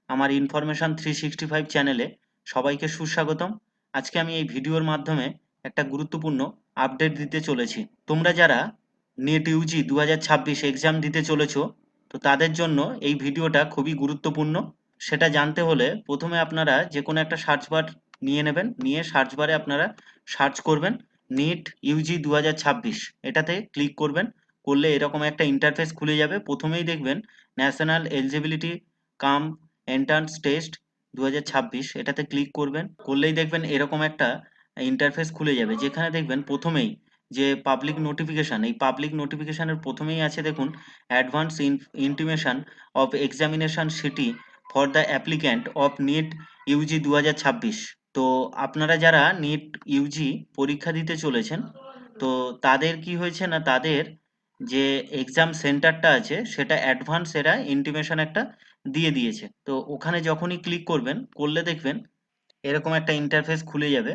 আমার ইনফরমেশন 365 চ্যানেলে সবাইকে সুস্বাগতম। আজকে আমি এই ভিডিওর মাধ্যমে একটা গুরুত্বপূর্ণ আপডেট দিতে চলেছি। তোমরা যারা নেট ইউজি 2026 এক্সাম দিতে চলেছো, তো তাদের জন্য এই ভিডিওটা খুবই গুরুত্বপূর্ণ। সেটা জানতে হলে প্রথমে আপনারা যে কোনো একটা সার্চ বার নিয়ে নেবেন, নিয়ে সার্চ বারে আপনারা সার্চ করবেন নিট ইউজি 2026, এটাতে ক্লিক করবেন। করলে এরকম একটা ইন্টারফেস খুলে যাবে। প্রথমেই দেখবেন ন্যাশনাল এলিজিবিলিটি কাম এন্ট্রান্স টেস্ট 2026, এটাতে ক্লিক করবেন। করলেই দেখবেন এরকম একটা ইন্টারফেস খুলে যাবে, যেখানে দেখবেন প্রথমেই যে পাবলিক নোটিফিকেশন, এই পাবলিক নোটিফিকেশনের প্রথমেই আছে দেখুন advance intimation of examination city for the applicant of NEET UG 2026। তো আপনারা যারা নিট ইউজি পরীক্ষা দিতে চলেছেন, তো তাদের কি হয়েছে না, তাদের যে এক্সাম সেন্টারটা আছে সেটা অ্যাডভান্স এরা ইন্টিমেশন একটা দিয়ে দিয়েছে। তো ওখানে যখনই ক্লিক করবেন, করলে দেখবেন এরকম একটা ইন্টারফেস খুলে যাবে,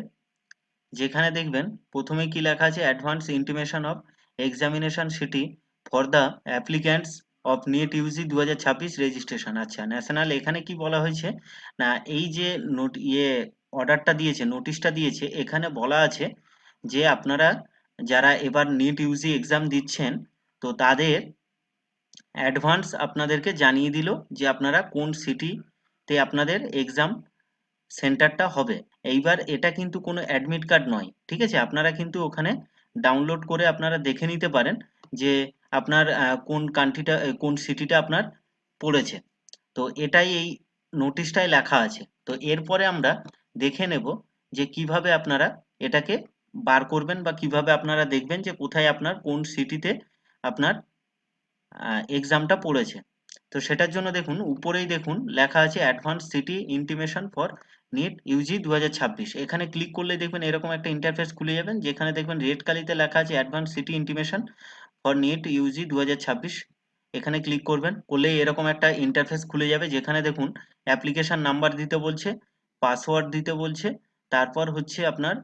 যেখানে দেখবেন প্রথমে কি লেখা আছে advance intimation of examination city for the applicants of NEET UG 2026 registration. আচ্ছা, ন্যাশনাল এখানে কি বলা হয়েছে না, এই যে অর্ডারটা দিয়েছে, নোটিশটা দিয়েছে, এখানে বলা আছে যে আপনারা যারা এবার নিট ইউজি এক্সাম দিচ্ছেন, তো তাদের অ্যাডভান্স আপনাদেরকে জানিয়ে দিল যে আপনারা কোন সিটিতে আপনাদের এক্সাম সেন্টারটা হবে। এইবার এটা কিন্তু কোনো অ্যাডমিট কার্ড নয়, ঠিক আছে? আপনারা কিন্তু ওখানে ডাউনলোড করে আপনারা দেখে নিতে পারেন যে আপনার কোন কান্ট্রিটা, কোন সিটিটা আপনার পড়েছে। তো এটাই এই নোটিশটায় লেখা আছে। তো এরপরে আমরা দেখে নেব যে কিভাবে আপনারা এটাকে বার করবেন, বা কিভাবে আপনারা দেখবেন যে কোথায় আপনার কোন সিটিতে আপনার এক্সামটা পড়েছে। তো সেটার জন্য দেখুন উপরেই দেখুন লেখা আছে advance city intimation for NEET UG 2026। এখানে ক্লিক করলে দেখবেন এরকম একটা ইন্টারফেস খুলে যাবেন, যেখানে দেখবেন রেড কালিতে লেখা আছে advance city intimation for NEET UG 2026। এখানে ক্লিক করবেন, করলে এরকম একটা ইন্টারফেস খুলে যাবে, যেখানে দেখুন অ্যাপ্লিকেশন নাম্বার দিতে বলছে, পাসওয়ার্ড দিতে বলছে, তারপর হচ্ছে আপনার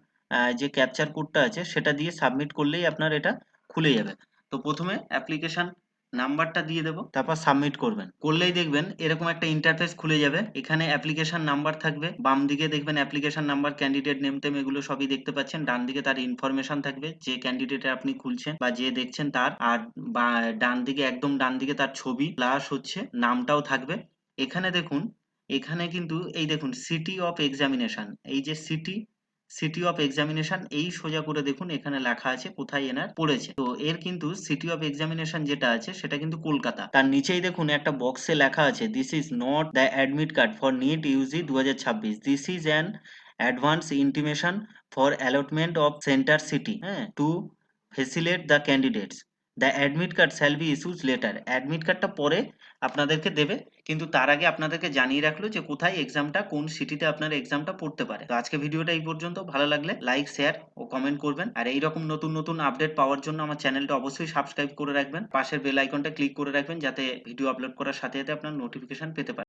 যে ক্যাপচার কোডটা আছে সেটা দিয়ে সাবমিট করলেই আপনার এটা খুলে যাবে। তো প্রথমে অ্যাপ্লিকেশন নাম্বারটা দিয়ে দেবো, তারপর সাবমিট করবেন। করলেই দেখবেন এরকম একটা ইন্টারফেস খুলে যাবে। এখানে অ্যাপ্লিকেশন নাম্বার থাকবে, বাম দিকে দেখবেন অ্যাপ্লিকেশন নাম্বার, ক্যান্ডিডেট নেম টেম এগুলো সবই দেখতে পাচ্ছেন। ডান দিকে তার ইনফরমেশন থাকবে, যে ক্যান্ডিডেট আপনি খুলছেন বা যে দেখছেন তার। আর বা ডান দিকে, একদম ডান দিকে তার ছবি প্লাস হচ্ছে নামটাও থাকবে। এখানে দেখুন, এখানে কিন্তু এই দেখুন সিটি অফ এক্সামিনেশন, এই যে সিটি অফ এক্সামিনেশন, এই সোজা করে দেখুন এখানে লেখা আছে কোথায় এনার পড়েছে। তো এর কিন্তু সিটি অফ এক্সামিনেশন যেটা আছে সেটা কিন্তু কলকাতা। তার নিচেই দেখুন একটা বক্সে লেখা আছে this is not the admit card for NEET UG 2026, this is an advance intimation for allotment of centre city, হ্যাঁ, to facilitate the candidates, the admit card shall be issued later. Admit কার্ডটা পরে আপনাদেরকে দেবে, কিন্তু তার আগে আপনাদেরকে জানিয়ে রাখলো যে কোথায় এক্সামটা, কোন সিটিতে আপনার এক্সামটা পড়তে পারে। তো আজকে ভিডিওটা এই পর্যন্ত। ভালো লাগলে লাইক, শেয়ার ও কমেন্ট করবেন। আর এইরকম নতুন নতুন আপডেট পাওয়ার জন্য আমার চ্যানেলটা অবশ্যই সাবস্ক্রাইব করে রাখবেন, পাশের বেল আইকনটা ক্লিক করে রাখবেন, যাতে ভিডিও আপলোড করার সাথে সাথে আপনার নোটিফিকেশন পেতে পারেন।